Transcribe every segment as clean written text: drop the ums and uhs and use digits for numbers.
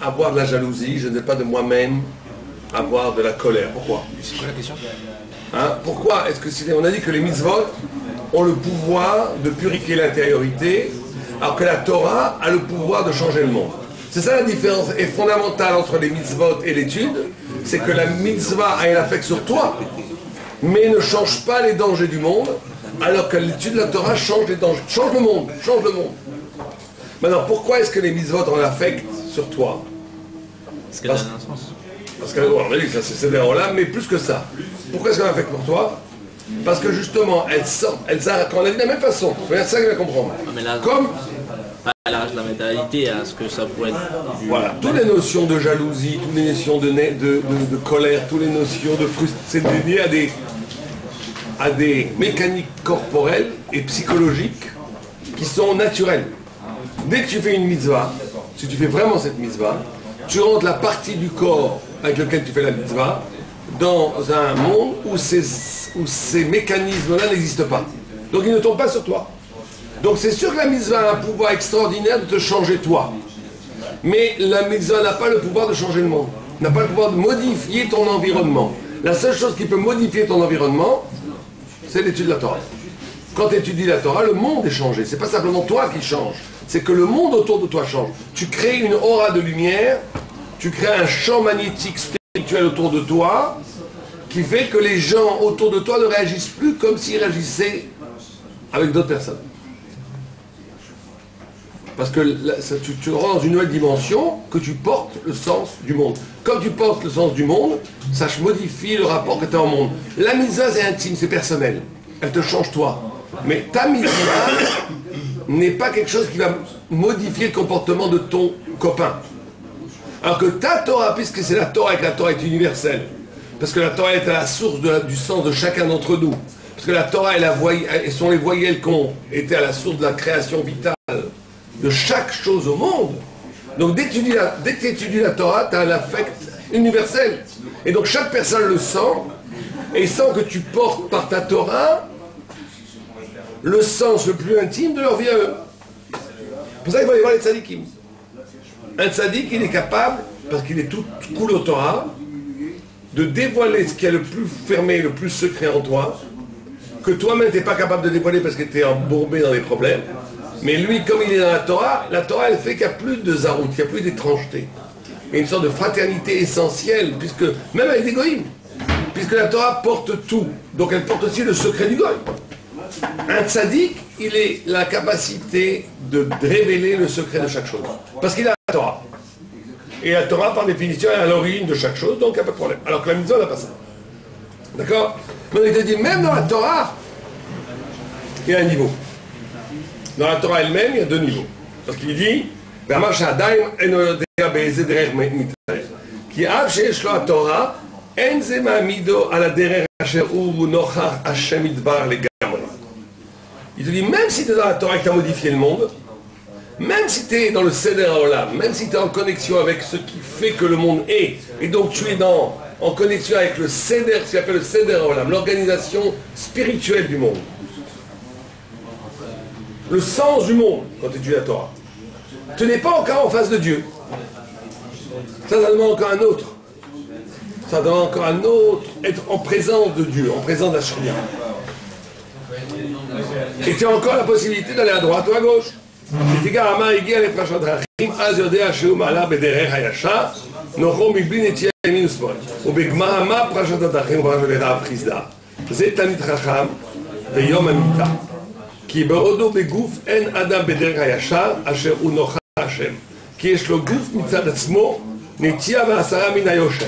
avoir de la jalousie, je ne vais pas de moi-même avoir de la colère. Pourquoi? C'est quoi la question? Hein? Pourquoi est-ce que on a dit que les mitzvot ont le pouvoir de purifier l'intériorité, alors que la Torah a le pouvoir de changer le monde? C'est ça la différence est fondamentale entre les mitzvot et l'étude, c'est que la mitzvah a un effet sur toi, mais ne change pas les dangers du monde, alors que l'étude de la Torah change les dangers, change le monde, change le monde. Maintenant, pourquoi est-ce que les mitzvot ont un effet sur toi? Parce qu'elle a un sens. Parce que, on a dit que ça c'est là, mais plus que ça. Pourquoi est-ce qu'elle a un effet pour toi? Parce que justement, elles sortent, quand on a dit de la même façon, c'est ça que je vais comprendre. Mais là, Comme, elle arrache la mentalité à ce que ça pourrait être. voilà, toutes les notions de jalousie, toutes les notions de colère, toutes les notions de frustration, c'est lié à des mécaniques corporelles et psychologiques qui sont naturelles. Dès que tu fais une mitzvah, si tu fais vraiment cette mitzvah, tu rentres la partie du corps avec lequel tu fais la mitzvah dans un monde où ces mécanismes-là n'existent pas. Donc ils ne tombent pas sur toi. Donc c'est sûr que la mitzvah a un pouvoir extraordinaire de te changer toi. Mais la mitzvah n'a pas le pouvoir de changer le monde. N'a pas le pouvoir de modifier ton environnement. La seule chose qui peut modifier ton environnement, c'est l'étude de la Torah. Quand tu étudies la Torah, le monde est changé. C'est pas simplement toi qui change. C'est que le monde autour de toi change. Tu crées une aura de lumière, tu crées un champ magnétique spirituel autour de toi qui fait que les gens autour de toi ne réagissent plus comme s'ils réagissaient avec d'autres personnes. Parce que là, tu rentres dans une nouvelle dimension que tu portes le sens du monde. Comme tu portes le sens du monde, ça modifie le rapport que tu as au monde. La mitzvah, c'est intime, c'est personnel. Elle te change toi. Mais ta mitzvah n'est pas quelque chose qui va modifier le comportement de ton copain. Alors que ta Torah, puisque c'est la Torah et que la Torah est universelle, parce que la Torah est à la source du sens de chacun d'entre nous, parce que la Torah et sont les voyelles qui ont été à la source de la création vitale de chaque chose au monde. Donc dès que tu étudies la Torah, tu as un affect universel. Et donc chaque personne le sent, et sent que tu portes par ta Torah le sens le plus intime de leur vie à eux. C'est pour ça qu'il faut aller voir les tzadikim. Un tzadik, il est capable, parce qu'il est tout cool au Torah, de dévoiler ce qui est le plus fermé, le plus secret en toi, que toi-même tu n'es pas capable de dévoiler parce que tu es embourbé dans des problèmes. Mais lui, comme il est dans la Torah elle fait qu'il n'y a plus de zarout, qu'il n'y a plus d'étrangeté. Il y a une sorte de fraternité essentielle, puisque, même avec des goïms, puisque la Torah porte tout, donc elle porte aussi le secret du goïm. Un tzaddik, il a la capacité de révéler le secret de chaque chose. Parce qu'il a la Torah. Et la Torah, par définition, est à l'origine de chaque chose, donc il n'y a pas de problème. Alors que la mitzvah n'a pas ça. D'accord? Donc il te dit, même dans la Torah, il y a un niveau. Dans la Torah elle-même, il y a deux niveaux. Parce qu'il dit, il te dit, même si tu es dans la Torah et que tu as modifié le monde, même si tu es dans le Seder HaOlam, même si tu es en connexion avec ce qui fait que le monde est, et donc tu es en connexion avec le Seder, ce qu'on appelle le Seder HaOlam, l'organisation spirituelle du monde, le sens du monde, quand tu étudies la Torah, tu n'es pas encore en face de Dieu. Ça demande encore un autre. Ça demande encore un autre, être en présence de Dieu, en présence d'Ashria. Et tu as encore la possibilité d'aller à droite ou à gauche. כי בעודו בגוף אין אדם בדרך הישר אשר הוא נוחה השם כי יש לו גוף מצד עצמו נטייה ועשרה מן היושר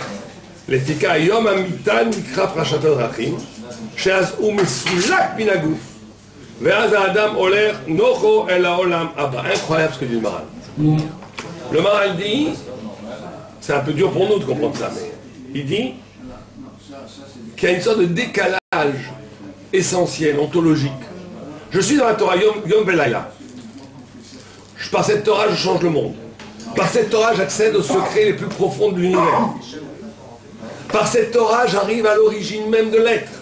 לפיקה היום המיטה נקרא פרשת הדרכים שאז הוא מסולק מן הגוף ואז האדם הולך נוחו אל העולם הבא. Incroyable ce que dit le Maharal. Le Maharal dit, c'est un peu dur pour nous de comprendre ça, mais il dit qu'il y a une sorte de décalage essentiel, ontologique. Je suis dans la Torah, Yom Velayla. Par cette Torah, je change le monde. Par cette Torah, j'accède aux secrets les plus profonds de l'univers. Par cette Torah, j'arrive à l'origine même de l'être.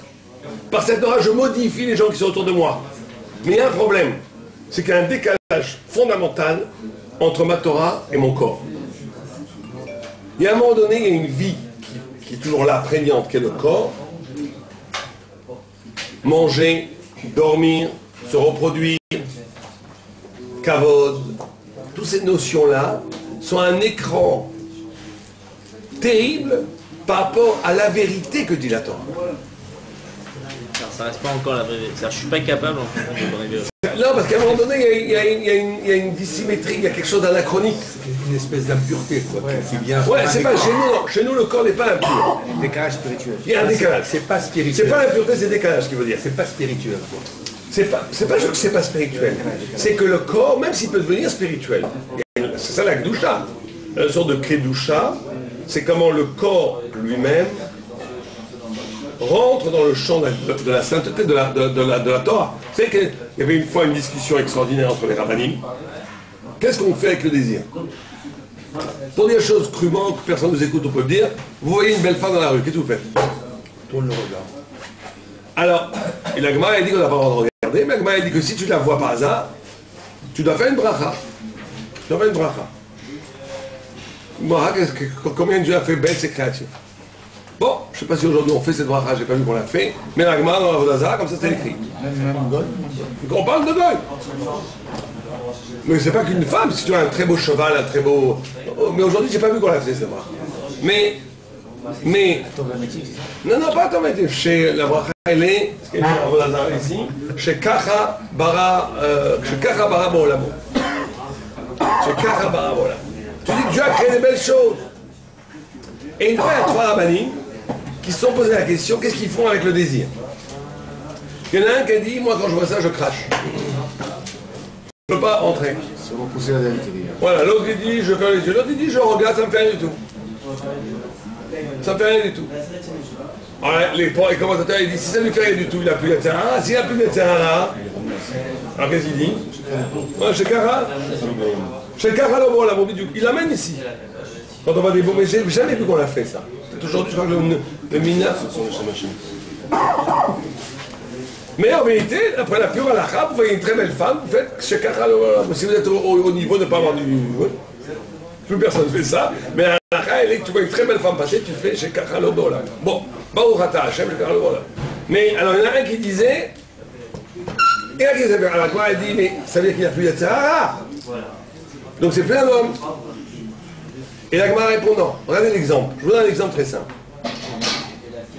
Par cette Torah, je modifie les gens qui sont autour de moi. Mais il y a un problème. C'est qu'il y a un décalage fondamental entre ma Torah et mon corps. Et à un moment donné, il y a une vie qui est toujours là, prégnante, qui est le corps. Manger, dormir, se reproduire, kavod, toutes ces notions-là sont un écran terrible par rapport à la vérité que dit la Torah. Ça reste pas encore la vraie vérité. Je suis pas capable en fait de arriver au... Non, parce qu'à un moment donné, il y a une dissymétrie, il y a quelque chose d'anachronique. Une espèce d'impureté, quoi. Qui vient Ouais, c'est pas chez nous, non. Chez nous, le corps n'est pas impur. un décalage spirituel. Il y a un décalage. C'est pas C'est spirituel. pas l'impureté, c'est le décalage qui veut dire. C'est pas spirituel, quoi. C'est pas que c'est pas spirituel. C'est que le corps, même s'il peut devenir spirituel, c'est ça la Kedusha. La sorte de Kedusha, c'est comment le corps lui-même rentre dans le champ de la sainteté de la Torah. Vous savez qu'il y avait une fois une discussion extraordinaire entre les rabbinim. Qu'est-ce qu'on fait avec le désir? Pour dire des choses crûment que personne ne nous écoute, on peut le dire. Vous voyez une belle femme dans la rue, qu'est-ce que vous faites? Tourne le regard. Alors, et la Gemara a dit qu'on n'a pas le droit de regarder, mais la Gemara a dit que si tu la vois par hasard, tu dois faire une bracha. Tu dois faire une bracha. Bracha, combien de Dieu a fait belle ses créatures? Bon, je ne sais pas si aujourd'hui on fait cette bracha, j'ai pas vu qu'on l'a fait, mais la Gemara dans la Vodazara, comme ça c'est écrit. Même Goy. On parle de Goy. Mais c'est pas qu'une femme, si tu as un très beau cheval, un très beau... Mais aujourd'hui, j'ai pas vu qu'on l'a fait cette bracha. Mais... Non, pas automatique. Chez la bracha, elle est, ce qu'elle est ici, chez Kacha Bara Bolamo. Chez Kacha Bara Bolamo. Tu dis que Dieu a créé des belles choses. Et une fois, il y a trois rabbinim qui se sont posés la question, qu'est-ce qu'ils font avec le désir? Il y en a un qui a dit, moi quand je vois ça, je crache. Je ne peux pas entrer. C'est repousser la vérité. Voilà, l'autre il dit, je ferme les yeux. L'autre il dit, je regarde, ça me fait rien du tout. Ça me fait rien du tout. Alors, les commentateurs ils disent, si ça ne lui fait rien du tout, il n'a plus de Sahara. S'il n'a plus de Sahara, alors qu'est-ce qu'il dit? Chez Kara, il l'amène ici. Quand on va des beaux, mais j'ai jamais vu qu'on l'a fait ça. Aujourd'hui, je crois que le mina, ce sont les chamachim. Mais en vérité, après la pure halakha, vous voyez une très belle femme, vous faites chez Kara, si vous êtes au niveau de ne pas avoir du... Plus personne ne fait ça, mais la halakha, elle est que tu vois une très belle femme passer, tu fais chez Kara Lobola. Bon, Baruch Ata Hashem, chez Kara Lobola. Mais alors, il y en a un qui disait, et là, qui disait, alors quoi, elle dit, mais ça veut dire qu'il n'y a plus de Sahara. Donc c'est plein d'hommes. Et la Gemara répond non. Regardez l'exemple. Je vous donne un exemple très simple.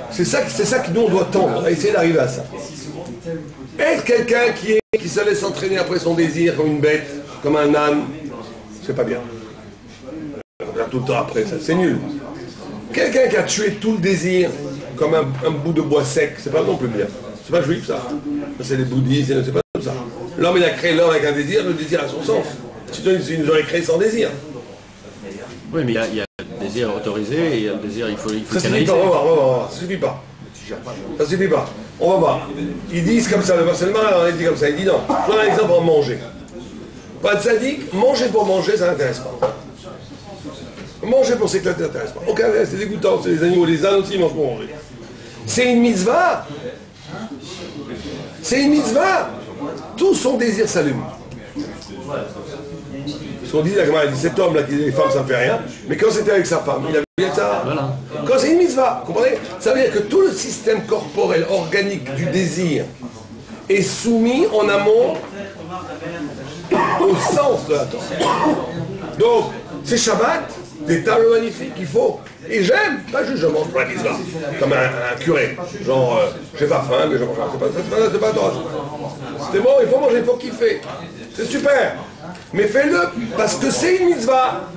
C'est ça que nous on doit tendre. On va essayer d'arriver à ça. Être quelqu'un qui se laisse entraîner après son désir comme une bête, comme un âne, c'est pas bien. Tout le temps après, ça, c'est nul. Quelqu'un qui a tué tout le désir comme un bout de bois sec, c'est pas non plus bien. C'est pas juif ça. C'est les bouddhistes, c'est pas comme ça. L'homme il a créé l'homme avec un désir, le désir a son sens. Sinon il nous aurait créé sans désir. Oui, mais il y a le désir autorisé et il y a le désir, il faut ça canaliser. Suffit pas, on va voir, ça suffit pas. Ça suffit pas. On va voir. Ils disent comme ça, le harcèlement, il dit comme ça, il dit non. Je donne un exemple en manger. Pas de sadique, manger pour manger, ça n'intéresse pas. Manger pour s'éclater, ça n'intéresse pas. Aucun intérêt, c'est dégoûtant, c'est les animaux, les ânes aussi, ils mangent pour manger. C'est une mitzvah. C'est une mitzvah. Tout son désir s'allume. On dit, la Gemara dit, cet homme-là qui dit les femmes ça ne fait rien, mais quand c'était avec sa femme, il avait bien ça. Voilà. Quand c'est une mitzvah, vous comprenez? Ça veut dire que tout le système corporel, organique du désir est soumis en amont au sens de la Torah. Donc, c'est Shabbat, des tables magnifiques, il faut. Et j'aime, pas juste je mange pour la mitzvah, comme un curé. Genre, j'ai pas faim, mais je mange pas. C'est pas Torah. C'est bon, il faut manger, il faut kiffer. C'est super. Mais fais-le, parce que c'est une mitzvah.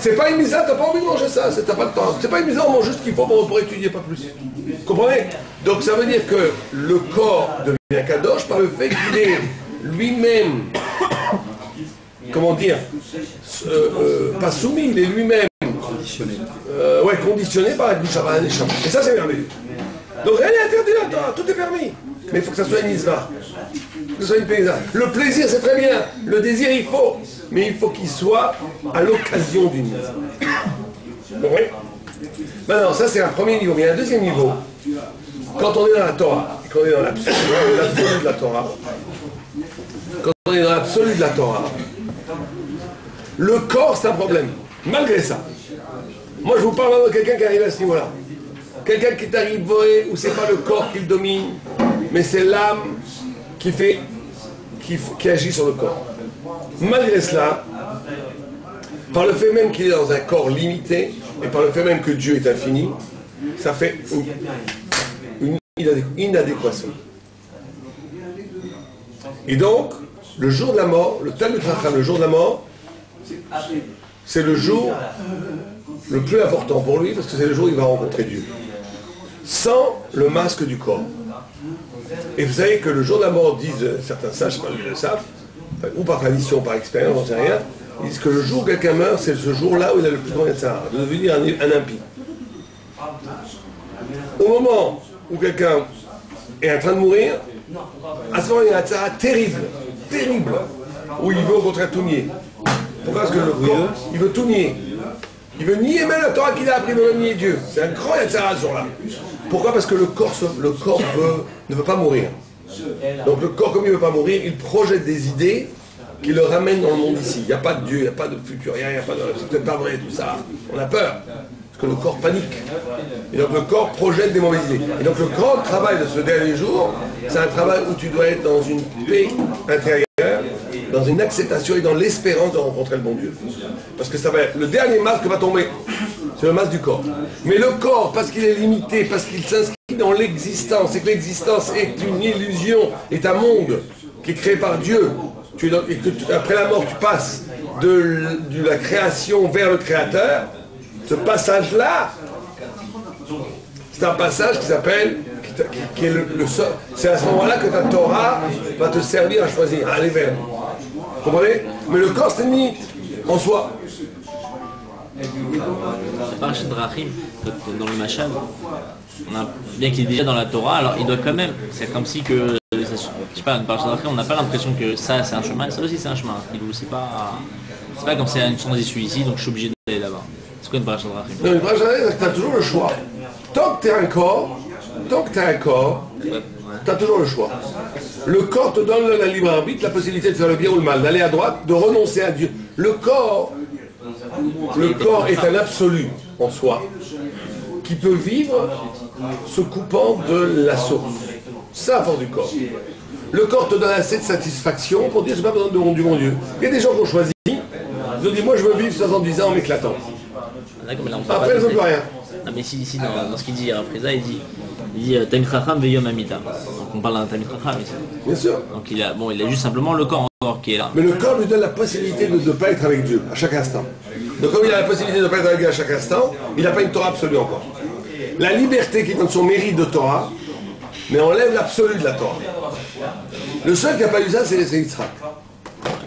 C'est pas une mitzvah, t'as pas envie de manger ça, t'as pas le temps. C'est pas une mitzvah, on mange juste ce qu'il faut pour étudier, pas plus. Vous comprenez? Donc ça veut dire que le corps devient kadosh par le fait qu'il est lui-même, comment dire, pas soumis, il est lui-même conditionné par la Kedusha, par la Neshama. Et ça c'est merveilleux. Donc rien n'est interdit là, tout est permis. Mais il faut que ça soit une mitzvah. Que ce soit une paysanne. Le plaisir, c'est très bien. Le désir, il faut. Mais il faut qu'il soit à l'occasion d'une mitzvah. Bon, oui. Maintenant, ça, c'est un premier niveau. Mais il y a un deuxième niveau. Quand on est dans la Torah, quand on est dans l'absolu de la Torah, quand on est dans l'absolu de la Torah, le corps, c'est un problème. Malgré ça. Moi, je vous parle de quelqu'un qui arrive à ce niveau-là. Quelqu'un qui est arrivé où c'est pas le corps qui le domine, mais c'est l'âme qui agit sur le corps. Malgré cela, par le fait même qu'il est dans un corps limité, et par le fait même que Dieu est infini, ça fait une inadéquation. Et donc, le jour de la mort, le Talmud Chacham, le jour de la mort, c'est le jour le plus important pour lui, parce que c'est le jour où il va rencontrer Dieu. Sans le masque du corps. Et vous savez que le jour de la mort, disent certains sages, je le savent, ou par tradition, par expérience, j'en sais rien, ils disent que le jour où quelqu'un meurt, c'est ce jour-là où il a le plus grand Yetzirah, de devenir un impie. Au moment où quelqu'un est en train de mourir, à ce moment, il y a un Yetzirah terrible, terrible, où il veut au contraire tout nier. Pourquoi? Parce que le corps, il veut tout nier. Il veut nier même la Torah qu'il a appris, il veut nier Dieu. C'est un grand Yetzirah ce jour-là. Pourquoi? Parce que le corps ne veut pas mourir. Donc le corps, comme il ne veut pas mourir, il projette des idées qui le ramènent dans le monde ici. Il n'y a pas de Dieu, il n'y a pas de futur, il n'y a pas de... C'est peut-être pas vrai tout ça. On a peur. Parce que le corps panique. Et donc le corps projette des mauvaises idées. Et donc le grand travail de ce dernier jour, c'est un travail où tu dois être dans une paix intérieure, dans une acceptation et dans l'espérance de rencontrer le bon Dieu. Parce que ça va être le dernier masque va tomber. C'est le masque du corps. Mais le corps, parce qu'il est limité, parce qu'il s'inscrit dans l'existence, et que l'existence est une illusion, est un monde qui est créé par Dieu, et que après la mort tu passes de la création vers le Créateur, ce passage-là, c'est un passage qui s'appelle, qui est le seul. C'est à ce moment-là que ta Torah va te servir à choisir, à aller vers. Vous comprenez? Mais le corps, c'est une limite en soi. Parashat Drachim, dans le Machal, bien qu'il est déjà dans la Torah, alors il doit quand même, c'est comme si que, je sais pas, une Parashat Drachim, on n'a pas l'impression que ça c'est un chemin, ça aussi c'est un chemin. C'est pas comme c'est une chance d'issue ici, donc je suis obligé d'aller là-bas. C'est quoi une Parashat Drachim? Non, une Parashat Drachim, c'est que tu as toujours le choix. Tant que tu as un corps, tu as toujours le choix. Le corps te donne la libre arbitre, la possibilité de faire le bien ou le mal, d'aller à droite, de renoncer à Dieu. Le corps est un absolu en soi, qui peut vivre se coupant de la source. C'est la force du corps. Le corps te donne assez de satisfaction pour dire j'ai pas besoin du bon Dieu. Il y a des gens qui ont choisi, ils ont dit moi je veux vivre 70 ans en m'éclatant. Après ils n'ont plus rien. Non mais ici dans ce qu'il dit après ça, il dit Tamid Chacham veyom amita. Donc on parle d'un Tamid Chacham ici. Bien sûr. Donc il a juste simplement le corps encore qui est là. Mais le corps lui donne la possibilité de ne pas être avec Dieu à chaque instant. Donc comme il a la possibilité de ne pas être avec Dieu à chaque instant, il n'a pas une Torah absolue encore. La liberté qui donne son mérite de Torah, mais enlève l'absolu de la Torah. Le seul qui n'a pas eu ça, c'est Yitzhak.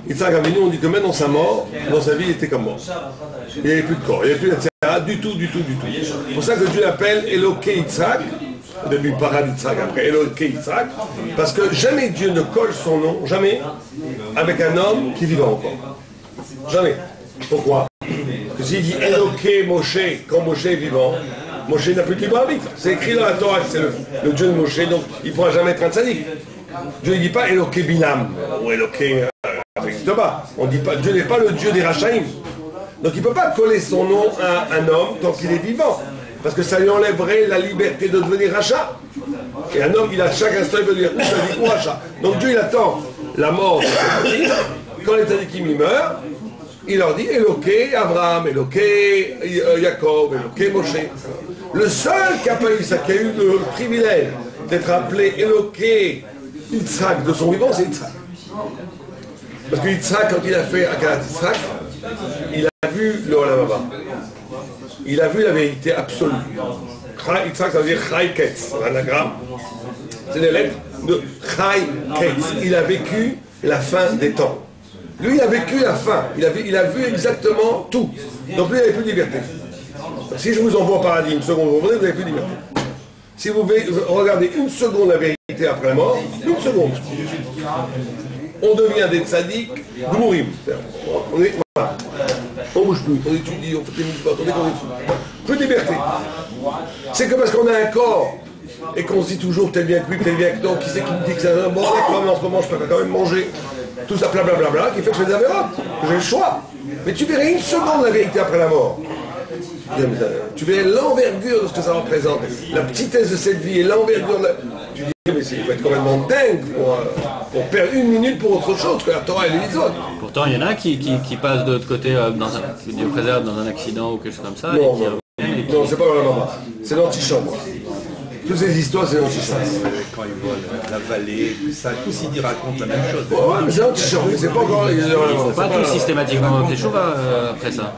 Yitzhak Avinu, on dit que même dans sa mort, dans sa vie, il était comme mort. Il n'y avait plus de corps, il n'y avait plus d'Yitzhak, du tout. C'est pour ça que Dieu l'appelle Eloké Yitzhak, au début Parad Yitzhak, après Eloké Yitzhak, parce que jamais Dieu ne colle son nom, jamais, avec un homme qui vit encore. Jamais. Pourquoi? Parce que s'il dit Eloké Moshe, quand Moshe est vivant, Moshe n'a plus de libre arbitre. C'est écrit dans la Torah que c'est le Dieu de Moshe, donc il ne pourra jamais être un tzaddik. Dieu ne dit pas Eloké Bilam, ou Eloké... ça n'existe pas. On dit pas, Dieu n'est pas le Dieu des Rachaïm. Donc il ne peut pas coller son nom à un homme tant qu'il est vivant. Parce que ça lui enlèverait la liberté de devenir rachat. Et un homme, il a chaque instant, il peut dire tzaddik ou rachat. Donc Dieu, il attend la mort de tzaddik. Quand les tzaddikim ils meurent, il leur dit Eloké Abraham, Eloké Jacob, Eloké Moshe. Le seul qui n'a pas eu ça, qui a eu le privilège d'être appelé Eloké Yitzhak de son vivant, c'est Yitzhak. Parce que Yitzhak, quand il a fait Akalat Yitzhak, il a vu le Olam Haba. Il a vu la vérité absolue. Yitzhak, ça veut dire Chai Ketz, l'anagramme. C'est des lettres de Chai Ketz. Il a vécu la fin des temps. Lui, il a vécu la fin. Il a vu exactement tout. Donc lui, il n'avait plus de liberté. Si je vous envoie au paradis une seconde, vous n'avez plus de liberté. Si vous regardez une seconde la vérité après la mort, une seconde, on devient des tzaddik gmourim. On bouge plus, on étudie, on fait des mitzvot, on est comme plus de liberté. C'est que parce qu'on a un corps et qu'on se dit toujours tel bien que lui, tel bien que non, qui c'est qui me dit que c'est un bon d'accord, mais en ce moment je préfère quand même manger tout ça blablabla, qui fait que je fais des avérotes, que j'ai le choix. Mais tu verrais une seconde la vérité après la mort. Tu verrais l'envergure de ce que ça représente, la petitesse de cette vie et l'envergure de la... Tu dis, mais il faut être complètement dingue pour perdre une minute pour autre chose que la Torah et les autres. Pourtant, il y en a qui passent de l'autre côté, Dieu préserve, dans un accident ou quelque chose comme ça. Non, et qui non, reviennent et qui- non, c'est pas la maman, c'est l'antichambre. Toutes ces histoires, c'est l'antichambre. Quand ils voient la vallée, tout ça, tous ils racontent la même chose. Ouais, mais c'est l'antichambre, mais c'est pas encore... Il ne faut pas tous systématiquement Teshuva après ça.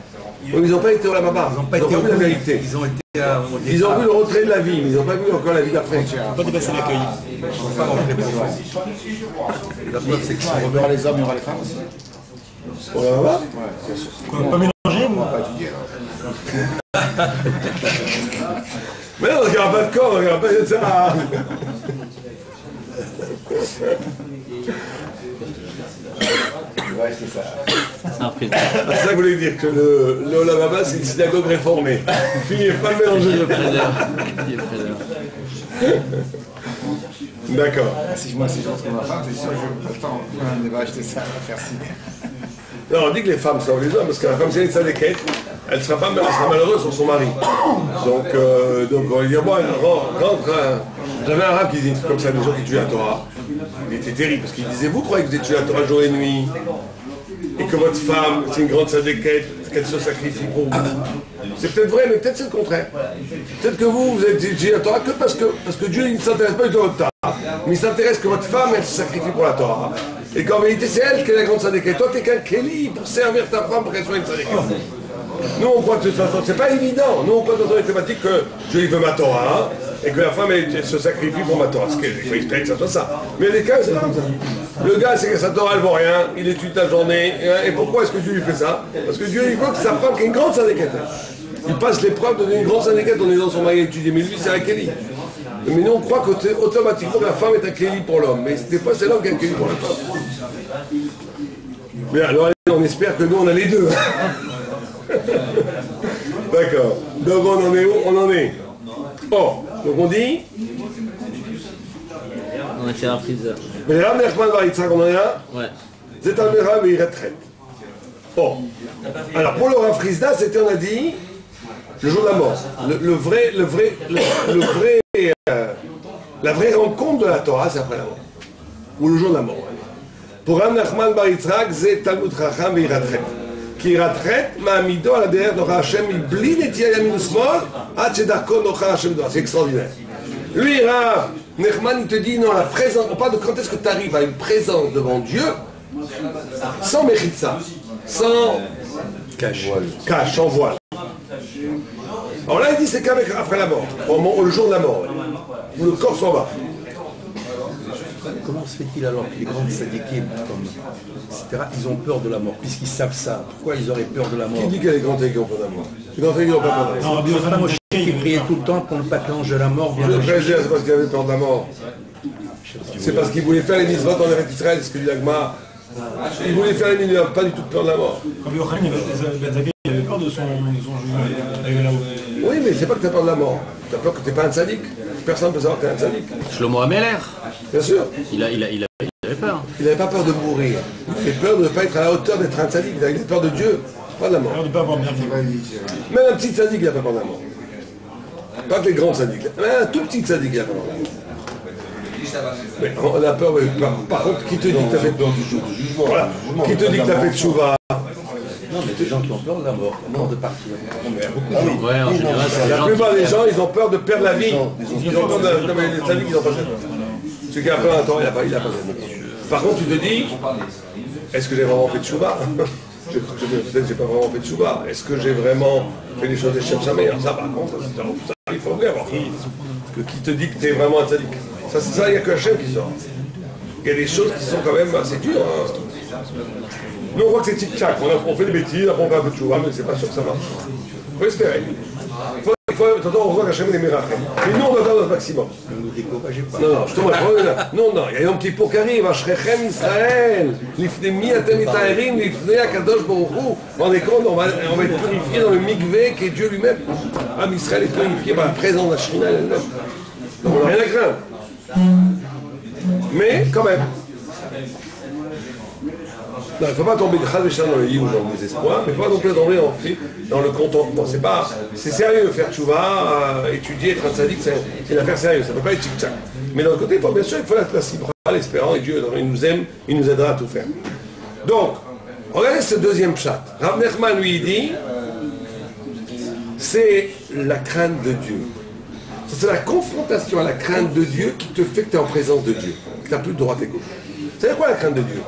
Oui, mais ils n'ont pas été au Lamaba, ils n'ont pas vu la vérité. Ils ont été à... Ils ont vu le retrait de la vie, mais ils n'ont pas vu encore la vie d'après. Pas dépasser l'accueil. Ils sont pas rentrés pour ça. La preuve, c'est que ça Il y aura les hommes, il y aura les femmes aussi. Au Lamaba Quoi, pas mélanger ou... Pas étudier. Mais non, il n'y aura pas de corps, il n'y aura pas de ça. Ouais, c'est ça. C'est un président. C'est ça que vous voulez dire, que le Lamaba, c'est une synagogue réformée. Finissez pas de mélanger. Dieu préserve. D'accord. Si moi, si je retrouve ma femme, c'est sûr que je attends, on va acheter ça, on va faire signer. Non, on dit que les femmes sauvent les hommes, parce que la femme, si elle est sadéquette, elle sera malheureuse sur son mari. Donc on va dire, bon, rentre. J'avais un rap qui disait comme ça, des gens qui tuaient la Torah. Il était terrible, parce qu'il disait, vous croyez que vous êtes tué la Torah jour et nuit, et que votre femme, c'est une grande sadéquette, qu'elle se sacrifie pour vous. C'est peut-être vrai, mais peut-être c'est le contraire. Peut-être que vous êtes tué la Torah que parce que Dieu il ne s'intéresse pas du tout à votre Torah. Mais il s'intéresse que votre femme, elle se sacrifie pour la Torah. Et qu'en vérité, c'est elle qui est la grande sadéquette. Toi, t'es qu'un Kéli pour servir ta femme pour qu'elle soit une sadéquette. Nous, on croit de toute façon, c'est pas évident. Nous, on croit dans les thématiques que Dieu il veut ma Torah, et que la femme, elle se sacrifie pour ma Torah. Il faut espérer que ça soit ça. Mais les cas, c'est pas comme ça. Le gars, c'est que sa Torah, elle vaut rien, il étudie la journée. Et pourquoi est-ce que Dieu lui fait ça? Parce que Dieu, il veut que sa femme, qui est une grande sadéquette. Il passe l'épreuve de devenir une grande sadéquette en aidant son mari à étudier. Mais lui, c'est un Kéli. Mais nous, on croit qu'automatiquement, la femme est un Kéli pour l'homme. Mais des fois, c'est l'homme qui est un Kéli pour la femme. Mais alors, on espère que nous, on a les deux. D'accord. Donc, on en est où? On en est. Oh, donc on dit. On a fait un freezer. Mais Rav Nachman Bar Yitzhak, on en est là. Ouais. C'est un Merav et il retraite. Oh. Alors, pour le Rav Frisda, c'était, on a dit, le jour de la mort. La vraie rencontre de la Torah, c'est après la mort. Ou le jour de la mort. Pour Rav Nachman Bar Yitzhak, c'est Talmud Chacham et il retraite. Qui retraite, Ma'amido à la derrière de Hachem, il bline et tient Yamin Usmol, Hachedarko Nocha Hachem Doa. C'est extraordinaire. Lui, Rav Nachman, il te dit, non, la présence, on parle de quand est-ce que tu arrives à une présence devant Dieu, sans mechitza, sans cache, sans voile. Alors là, il dit, c'est qu'après la mort, le jour de la mort, où le corps s'en va. Comment se fait-il alors que les grandes sadikim, etc., ils ont peur de la mort, puisqu'ils savent ça? Pourquoi ils auraient peur de la mort? Qui dit qu'il y a des grands qui ont peur de la mort? Les grands qui n'ont pas peur de la mort. Non, Moi, je sais qu'ils priaient tout le temps pour ne pas que l'ange de la mort vienne. Le président, c'est parce qu'il avait peur de la mort. C'est parce qu'il voulait faire les mitzvot en Eretz Israël, ce que dit l'Agma. Il voulait faire les mitzvot, pas du tout peur de la mort. Quand Yochanan il avait peur de son jugement. Oui, mais c'est pas que tu as peur de la mort. Tu as peur que tu n'es pas un tzaddik. Personne ne peut savoir que tu es un tzaddik. Shlomo Ameler, Bien sûr. il avait peur. Il n'avait pas peur de mourir. Il avait peur de ne pas être à la hauteur d'être un tzaddik. Il avait peur de Dieu, pas de la mort. Peur de ne pas avoir bien fait. Même un petit tzaddik, il n'a pas peur de la mort. Pas que les grands tzaddiks. Mais un tout petit tzaddik, il n'a pas peur de la mort. Mais on a peur, mais par contre, qui te dit que tu as fait peur du jugement? Voilà. Qui te dit que tu as fait tchouva? Non, mais des gens qui ont peur de la mort, de partir. Ouais, en général, c'est des La gens plupart qui... des gens, ils ont peur de perdre la vie. Ils ont peur de... Non, mais les tzaddiks, ils n'ont pas ça. Celui qui a peur d'un temps, il n'a pas ça. Par contre, tu te dis, est-ce que j'ai vraiment fait tchouva? Peut-être que j'ai pas vraiment fait tchouva. Est-ce que j'ai vraiment fait les choses des chefs Samer? Ça, par contre, ça, il faut bien voir. Qui te dit que tu es vraiment un tzaddik? Ça, c'est ça, il n'y a que Hachem qui sort. Il y a des choses qui sont quand même assez dures. Hein. Nous, on voit que c'est tic-tac. On fait des bêtises, après on fait un peu de chouva, mais c'est pas sûr que ça marche. Il faut espérer. On voit qu'Hachem est mirachem. Mais nous, on doit faire notre maximum. Ne nous découragez pas. Non, je te vois. Non, il y a Yom Kippour qui arrive. Ashrechem Israël. Lifnei mi atem mitaerim, lifnei Akadosh Baruch Hu. On est compte, on va être purifié dans le mikvé qui est Dieu lui-même. Am Israël est purifié par la présence de la Shrina elle-même. Donc on n'a rien à craindre. Mais, quand même. Non, il ne faut pas tomber dans le lit ou dans le désespoir, mais il ne faut pas non plus tomber dans le contentement. C'est sérieux de faire tchouva, étudier, être un tzaddik, c'est une affaire sérieuse, ça ne peut pas être tchic-tchac. Mais d'un autre côté, bien sûr, il faut la cibra, l'espérant, et Dieu, il nous aime, il nous aidera à tout faire. Donc, regardez ce deuxième chat. Rav Nachman lui dit, c'est la crainte de Dieu. C'est la confrontation à la crainte de Dieu qui te fait que tu es en présence de Dieu, que tu n'as plus de droite et gauche. C'est quoi la crainte de Dieu?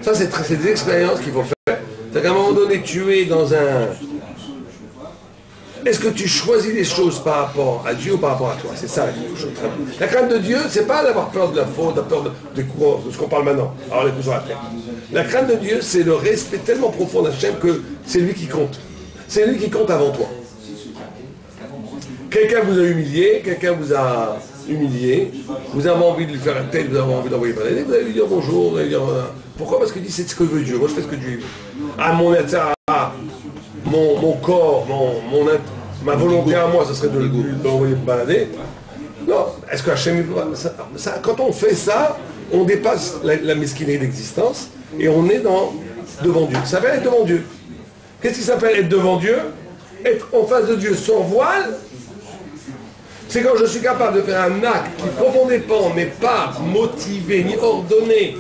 Ça, c'est des expériences qu'il faut faire. C'est qu'à un moment donné, tu es dans un... Est-ce que tu choisis les choses par rapport à Dieu ou par rapport à toi? C'est ça la chose. La crainte de Dieu, c'est pas d'avoir peur de la faute, d'avoir peur de ce qu'on parle maintenant. Alors les coups sur la tête. La crainte de Dieu, c'est le respect tellement profond d'Hachem que c'est lui qui compte. C'est lui qui compte avant toi. Quelqu'un vous a humilié, quelqu'un vous a humilié, vous avez envie de lui faire la tête, vous avez envie d'envoyer par la vous allez lui dire bonjour, vous allez lui dire... Pourquoi? Parce que dit c'est ce que veut Dieu, moi je fais ce que Dieu veut. Ah, mon corps, ma volonté à moi, ce serait de l'envoyer balader. Non, est-ce que Hachem... Quand on fait ça, on dépasse la mesquinerie d'existence et on est devant Dieu. Ça s'appelle être devant Dieu. Qu'est-ce qui s'appelle être devant Dieu? Être en face de Dieu sans voile. C'est quand je suis capable de faire un acte qui profondément n'est pas motivé ni ordonné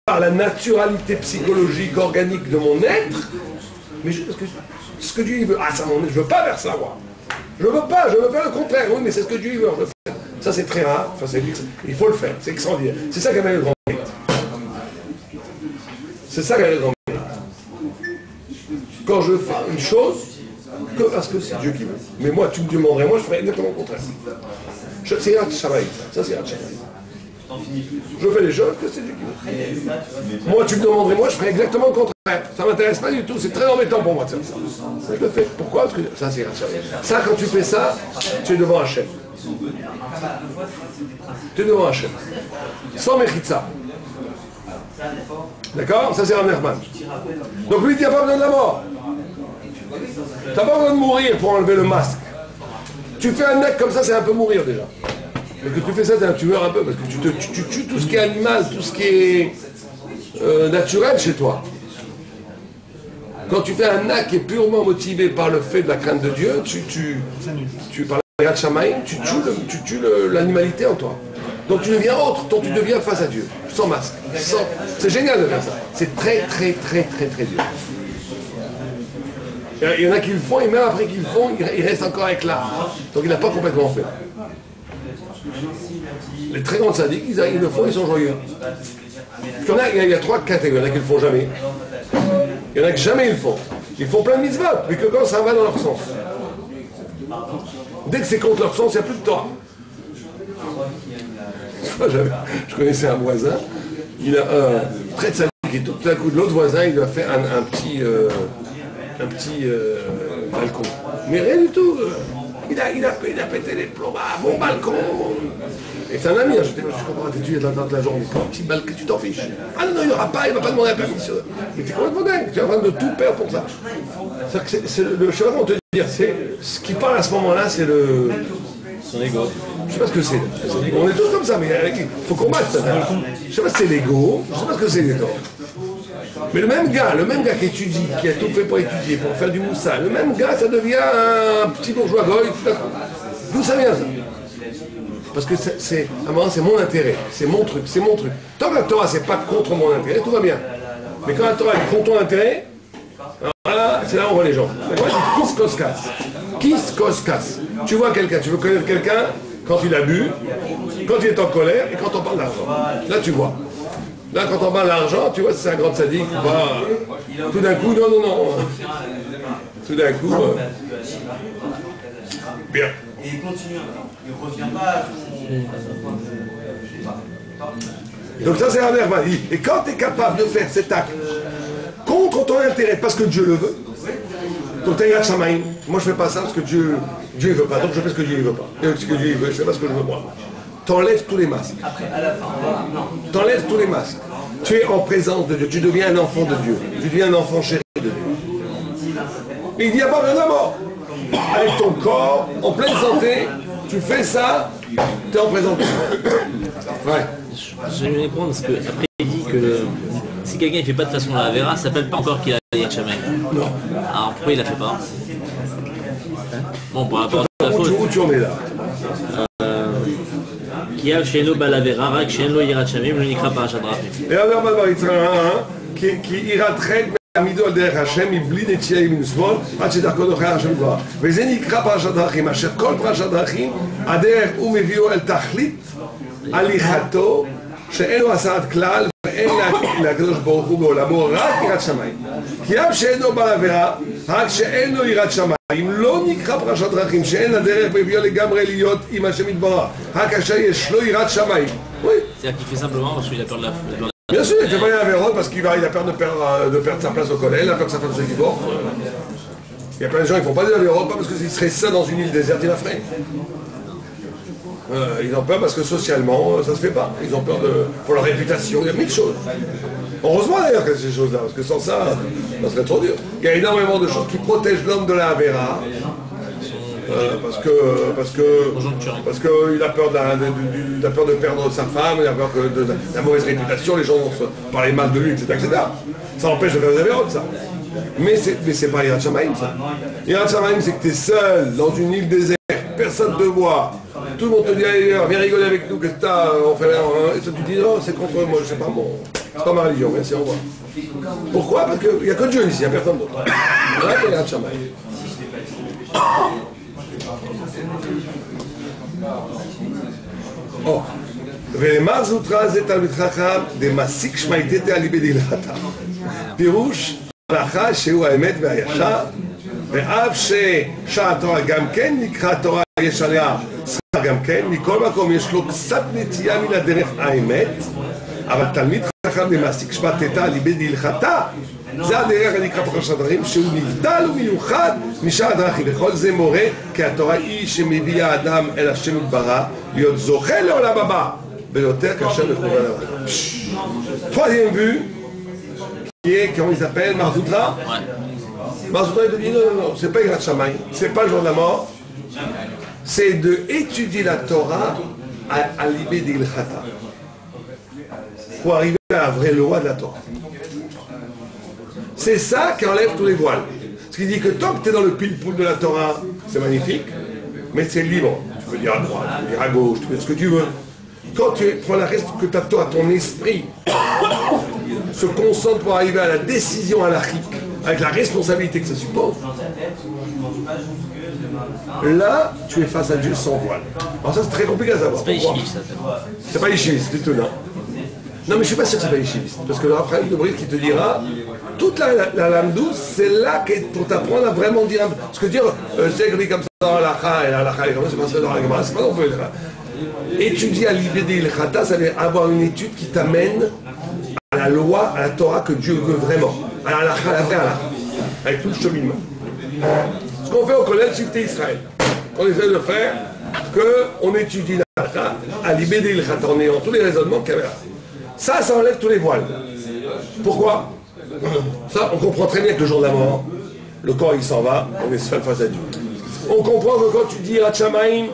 par la naturalité psychologique, organique de mon être, mais ce que Dieu veut. Ah, ça m'en est, je ne veux pas faire ça, moi. Je ne veux pas, je veux faire le contraire. Oui, mais c'est ce que Dieu veut. Ça, c'est très rare. Enfin, il faut le faire. C'est extraordinaire. C'est ça qu'amène le grand mérite. C'est ça qu'amène le grand mérite. Quand je fais une chose, que parce que c'est Dieu qui veut. Mais moi, tu me demanderais, moi, je ferais exactement le contraire. C'est Yirat Shamayim. Ça, c'est Yirat Shamayim. Je fais les choses que c'est Dieu qui veut. Moi, tu me demanderais, moi, je ferais exactement le contraire. Ça ne m'intéresse pas du tout. C'est très embêtant pour moi de faire ça. Je le fais. Pourquoi? Parce que ça, c'est Yirat Shamayim. Ça, quand tu fais ça, tu es devant Hachem. Tu es devant Hachem. Sans Mechitza. D'accord? Ça, c'est Rav Nachman. Donc, lui, il n'y a pas besoin de la mort. Tu n'as pas besoin de mourir pour enlever le masque. Tu fais un acte comme ça, c'est un peu mourir déjà. Mais que tu fais ça, tu meurs un peu, parce que tu tues tout ce qui est animal, tout ce qui est naturel chez toi. Quand tu fais un acte qui est purement motivé par le fait de la crainte de Dieu, par la Yirat Shamayim, tu tues l'animalité en toi. Donc tu deviens autre, donc tu deviens face à Dieu, sans masque. C'est génial de faire ça. C'est très, très, très, très, très dur. Il y en a qui le font, et même après qu'ils le font, ils restent encore avec l'art. Donc il n'a pas complètement fait. Les très grands sadiques, ils le font, ils sont joyeux. Il y a trois catégories. Il y en a qui ne le font jamais. Il y en a qui jamais ils le font. Ils font plein de mitzvot, mais que quand ça va dans leur sens. Dès que c'est contre leur sens, il n'y a plus de Torah. Je connaissais un voisin, il a un très sadique, et tout à coup de l'autre voisin, il lui a fait un petit balcon. Mais rien du tout. Il a pété les plombs à mon balcon. Et c'est un ami, je comprends, tu es là toute la journée. Un petit balcon, tu t'en fiches. Ah non, il n'y aura pas, il ne va pas demander la permission. Mais tu es complètement dingue, tu es en train de tout perdre pour ça. Je ne sais pas comment te dire, ce qui parle à ce moment-là, c'est son ego. Je ne sais pas ce que c'est. On est tous comme ça, mais il faut combattre ça. Je ne sais pas si c'est l'ego, je ne sais pas ce que c'est l'ego. Mais le même gars qui étudie, qui a tout fait pour étudier, pour faire du moussa, le même gars, ça devient un petit bourgeois goy, tout à coup. D'où ça vient ça? Parce que à un moment, c'est mon intérêt, c'est mon truc. Tant que la Torah, c'est pas contre mon intérêt, tout va bien. Mais quand la Torah est contre ton intérêt, voilà, c'est là où on voit les gens. Kiss koskas. Tu vois quelqu'un, tu veux connaître quelqu'un quand il a bu, quand il est en colère et quand on parle d'argent. Là, tu vois. Là, quand on parle d'argent, tu vois si c'est un grand sadique ou pas. Tout d'un coup, non. Tout d'un coup, bien. Et il continue, il ne revient pas à son... Donc ça, c'est un verbe. Et quand tu es capable de faire cet acte contre ton intérêt, parce que Dieu le veut, donc tu as Yirat Shamayim. Moi, je ne fais pas ça parce que Dieu ne veut pas, donc je fais ce que Dieu ne veut pas. Et ce que Dieu veut, je fais pas ce que je veux moi. T'enlèves tous les masques. Après, à la fin, t'enlèves tous les masques. Tu es en présence de Dieu. Tu deviens un enfant de Dieu. Tu deviens un enfant chéri de Dieu. Il n'y a pas besoin de mort. Avec ton corps, en pleine santé, tu fais ça, tu es en présence de Dieu. Ouais. Je vais répondre parce que après il dit que si quelqu'un ne fait pas de façon la Avera, ça s'appelle pas encore qu'il a Yirat Shamayim. Non. Alors pourquoi il la fait pas? Bon, par rapport à la faute. Où tu en es là? Qui a chez nous Balavera, Rak chez nous Yirat Shamayim, le Nikra Parashat Drachim. Et alors, qui iratrek מעמידו על דרך השם מבלי נטייה ימין ושמאל עד שדרכו נוכח השם יתברך. וזה נקרא פרשת דרכים, אשר כל פרשת דרכים הדרך הוא מביאו אל תכלית הליכתו שאין לו הסרת כלל ואין לקדוש ברוך הוא בעולמו רק יראת שמיים. כי אף שאינו בעל עבירה, רק שאין לו יראת שמיים, לא נקרא פרשת דרכים שאין הדרך מביאו לגמרי להיות עם השם יתברך, רק כאשר יש לו יראת שמיים. C'est-à-dire qu'il fait simplement parce qu'il a peur de la Bien sûr, il ne fait pas un véron parce qu'il a peur de perdre sa place au collège, il a peur que sa femme se divorce. Il y a plein de gens qui ne font pas des véron, pas parce que s'il serait ça dans une île déserte, il la ferait. Ils ont peur parce que socialement, ça ne se fait pas. Ils ont peur pour leur réputation, il y a mille choses. Heureusement d'ailleurs qu'il y a ces choses-là, parce que sans ça, ça serait trop dur. Il y a énormément de choses qui protègent l'homme de la Avera. Parce qu'il a peur de perdre sa femme, il a peur de la mauvaise réputation, les gens vont se parler mal de lui, etc. Ça empêche de faire des avérotes, ça. Mais c'est pas Yirat Shamayim, ça. Yirat Shamayim, c'est que tu es seul dans une île déserte, personne ne te voit, tout le monde te dit allez, viens rigoler avec nous, qu'est-ce que t'as, on fait et toi tu dis non, c'est contre moi, c'est pas ma religion, merci, au revoir. Pourquoi? Parce qu'il n'y a que Dieu ici, il n'y a personne d'autre. Voilà qu'il y a Yirat Shamayim. ולמר זוטרא זה תלמיד חכם דמסיק שמייתתא אליבא דהלכתא. פירוש הלכה שהוא האמת והישר, ואף ששעת תורה גם כן נקרא תורה יש עליה שכר גם כן, מכל מקום יש לו קצת נטייה מן הדרך האמת, אבל תלמיד חכם דמסיק שמייתתא אליבא דהלכתא זה הדרך הנקרא פרשת דרכים שהוא נבדל ומיוחד משאר הדרכים, וכל זה מורה כי התורה היא שמביאה האדם אל השם יתברך להיות זוכה לעולם הבא ויותר כאשר מכוון לעולם. Troisième vue qui est, comment il s'appelle, Mar Zutra. Mar Zutra il te dit non, c'est pas Yirat Shamayim, c'est pas le jour de la mort, c'est de étudier la Torah à l'ibé d'Ilchata pour arriver à la vraie loi de la Torah. C'est ça qui enlève tous les voiles. Ce qui dit que tant que tu es dans le pile-poule de la Torah, c'est magnifique, mais c'est libre. Tu peux dire à droite, tu peux dire à gauche, tu peux dire ce que tu veux. Quand tu prends la reste que ta Torah, ton esprit se concentre pour arriver à la décision halachique, avec la responsabilité que ça suppose, là, tu es face à Dieu sans voile. Alors ça, c'est très compliqué à savoir. C'est pas yeshiviste, ça. C'est pas yeshiviste, c'est étonnant. Non, mais je suis pas sûr que c'est pas yeshiviste. Parce que le Raphaël de Brice qui te dira, toute la lame douce, c'est là pour t'apprendre à vraiment dire un peu. Parce que dire, c'est écrit comme ça dans l'Alacha, et l'Alacha, c'est pas ça dans la Gemara, c'est pas non plus. Étudier à l'ibé d'Ilchata, ça veut dire avoir une étude qui t'amène à la loi, à la Torah que Dieu veut vraiment. À l'Alacha, à la vraie Alacha. Avec tout le cheminement. Ce qu'on fait au collège Shifté Israël. On essaie de faire qu'on étudie l'Alacha à l'ibé d'Ilchata, en ayant tous les raisonnements qu'il y avait là. Ça enlève tous les voiles. Pourquoi? Ça, on comprend très bien que le jour de la mort, le corps il s'en va, on est seul face à Dieu. On comprend que quand tu dis Yirat Shamayim,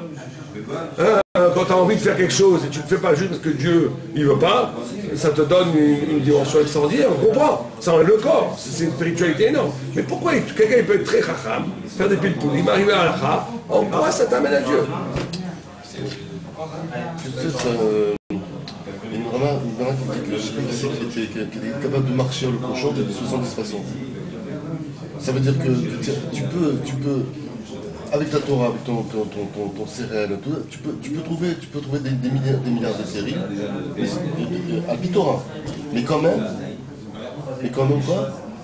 quand tu as envie de faire quelque chose et tu ne le fais pas juste parce que Dieu il veut pas, ça te donne une dimension extraordinaire, on comprend. Ça enlève le corps, c'est une spiritualité énorme. Mais pourquoi quelqu'un il peut être très chacham, faire des pilpoulim, arriver à l'Alacha, en quoi ça t'amène à Dieu? Une nana qui dit que je sais pas qui c'est qui est capable de marcher le cochon de 70 façons. Ça veut dire que tu peux avec ta Torah, avec ton céréal, tu peux trouver des milliards de séries à Torah. Mais quand même quoi,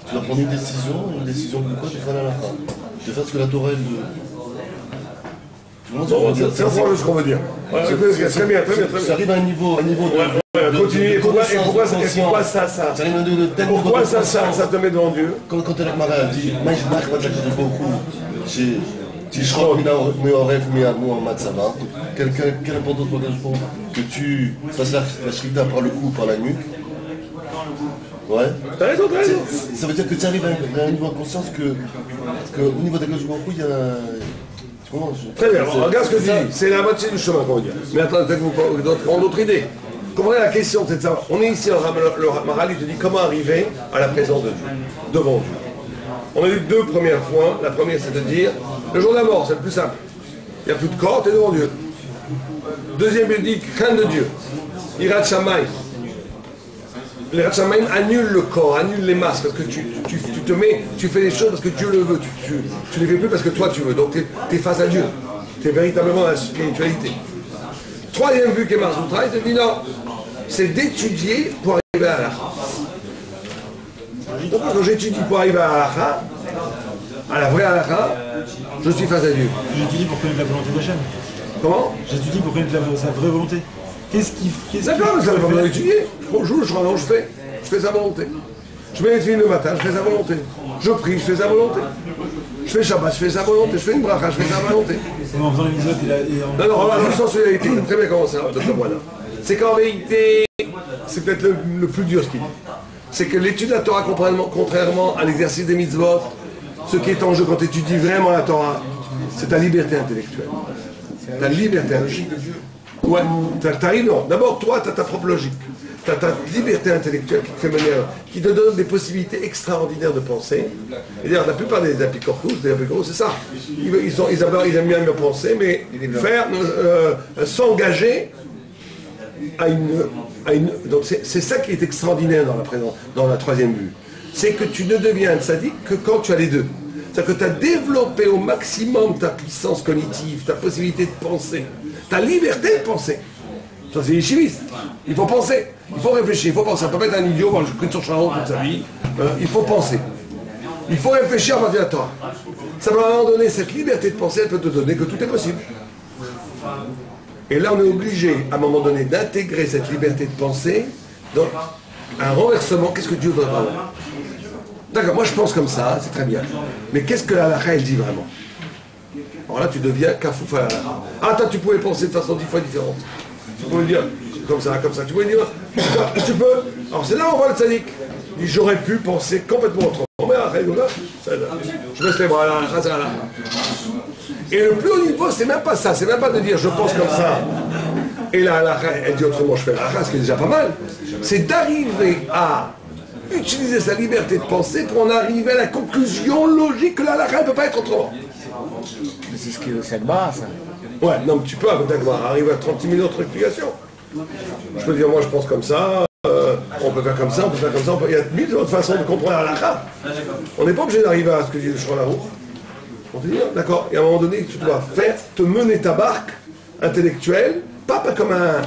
tu dois prendre une décision de quoi tu feras la fin. De faire ce que la Torah elle veut. C'est un ce qu'on veut dire. Très bien. Ça arrive à un niveau de... Continue. Et pourquoi ça te met devant Dieu? Quand la Gemara a dit « Maïjmach Matzakot beaucoup » Tishrok Meoref Muhammad Sama, quelle importance pour que tu fasses la shrita par le cou, par la nuque. Ouais. T'as raison. Ça veut dire que tu arrives à un niveau de conscience que au niveau des Baruch il y a... Très bien, regarde ce que tu dis, c'est la moitié du chemin qu'on va dire. Mais attends, peut-être que vous avez d'autres idées. comprenez la question, c'est de savoir. On est ici, le Maharal, il te dit comment arriver à la présence de Dieu, devant Dieu. On a eu deux premières fois. La première, c'est de dire, le jour de la mort, c'est le plus simple. Il n'y a plus de corps, tu es devant Dieu. Deuxième, il dit, crainte de Dieu. Irat Shamayim. L'irat Shamayim annule le corps, annule les masses, parce que tu te mets, tu fais les choses parce que Dieu le veut. Tu ne les fais plus parce que toi tu veux. Donc tu es face à Dieu. Tu es véritablement dans la spiritualité. Troisième but qu'est Marzoutra, il te dit non, c'est d'étudier pour arriver à l'Alacha. Donc quand j'étudie pour arriver à l'Alacha, à la vraie Alacha, je suis face à Dieu. J'étudie pour connaître la volonté d'Hachem. Comment? J'étudie pour connaître sa vraie volonté. D'accord, mais ça n'a pas besoin d'étudier. Je joue, je fais sa volonté. Je mets les filles le matin, je fais sa volonté. Je prie, je fais sa volonté. Je fais Shabbat, je fais sa volonté. Je fais une bracha, je fais sa volonté. En faisant les mitzvot, Non, non, dans le sens où il a été très bien commencé, c'est qu'en vérité, c'est peut-être le plus dur ce qu'il dit. C'est que l'étude de la Torah, contrairement à l'exercice des mitzvot, ce qui est en jeu quand tu étudies vraiment la Torah, c'est ta liberté intellectuelle. Ta liberté intellectuelle. Ouais, t'arrives, non. D'abord, toi, tu as ta propre logique. Tu as ta liberté intellectuelle qui te fait mener, qui te donne des possibilités extraordinaires de penser. Et d'ailleurs, la plupart des apicortous, c'est ça. Ils aiment bien penser, mais faire, s'engager à une. Donc, c'est ça qui est extraordinaire dans la troisième vue. C'est que tu ne deviens un sadique que quand tu as les deux. C'est-à-dire que tu as développé au maximum ta puissance cognitive, ta possibilité de penser, ta liberté de penser. Ça, c'est les chimistes. Il faut penser, il faut réfléchir, il faut penser. On peut pas être un idiot, je prie sur Charon toute sa vie. Il faut penser. Il faut réfléchir à partir de la Torah. Ça va à un moment donné, cette liberté de penser, elle peut te donner que tout est possible. Et là, on est obligé, à un moment donné, d'intégrer cette liberté de penser dans un renversement. Qu'est-ce que Dieu voudrait avoir? D'accord, moi je pense comme ça, c'est très bien. Mais qu'est-ce que la halakha, elle dit vraiment? Alors là, tu deviens kafouf à la halakha. Ah, toi, tu pouvais penser de façon 10 fois différente. Tu pouvais dire comme ça, comme ça. Tu pouvais dire, tu peux. Alors c'est là où on voit le tzaddik. Il dit, j'aurais pu penser complètement autrement. Mais après, je baisse les bras, la halakha, c'est la halakha. Et le plus haut niveau, c'est même pas ça. C'est même pas de dire, je pense comme ça. Et la halakha, elle dit autrement, je fais la halakha, ce qui est déjà pas mal. C'est d'arriver à utiliser sa liberté de penser pour en arriver à la conclusion logique que la halakha ne peut pas être autrement. Mais c'est ce qui est aussi Agmara, ça. Ouais, non, mais tu peux arriver à 36 000 autres explications. Je peux dire, moi je pense comme ça, on peut faire comme ça, on peut faire comme ça, il y a 1000 autres façons de comprendre la halakha. On n'est pas obligé d'arriver à ce que dit le Shulchan Aruch. On te dit, d'accord, et à un moment donné, tu dois te mener ta barque intellectuelle, pas comme un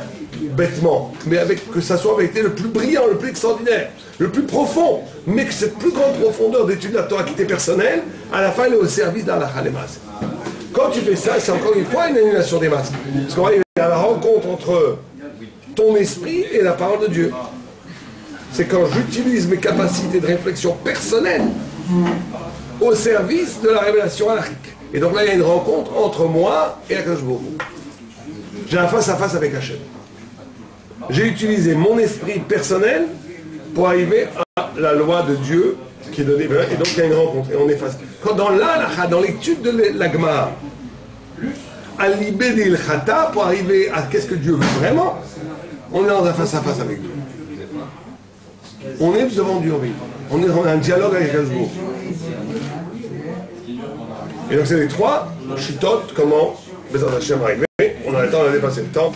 bêtement, mais avec que ça soit avec le plus brillant, le plus extraordinaire, le plus profond, mais que cette plus grande profondeur d'étude de la Torah qui était personnelle, à la fin elle est au service d'Halakha les masses. Quand tu fais ça, c'est encore une fois une annulation des masses. Parce qu'on va arriver à la rencontre entre ton esprit et la parole de Dieu. C'est quand j'utilise mes capacités de réflexion personnelle au service de la révélation halachique. Et donc là, il y a une rencontre entre moi et Akadosh Baruch Hu. J'ai un face-à-face avec Hachem. J'ai utilisé mon esprit personnel pour arriver à la loi de Dieu qui est donnée. Et donc il y a une rencontre et on est face. Quand dans l'Halakha, dans l'étude de l'Agmara, à l'ibé d'Ilchata, pour arriver à qu'est-ce que Dieu veut vraiment, on est dans un face-à-face avec Dieu. On est devant Dieu, oui. On est dans un dialogue avec Hachem. Et donc c'est les trois, Shitot, comment Bezrat Hashem arriver. On a le temps, on a dépassé le temps.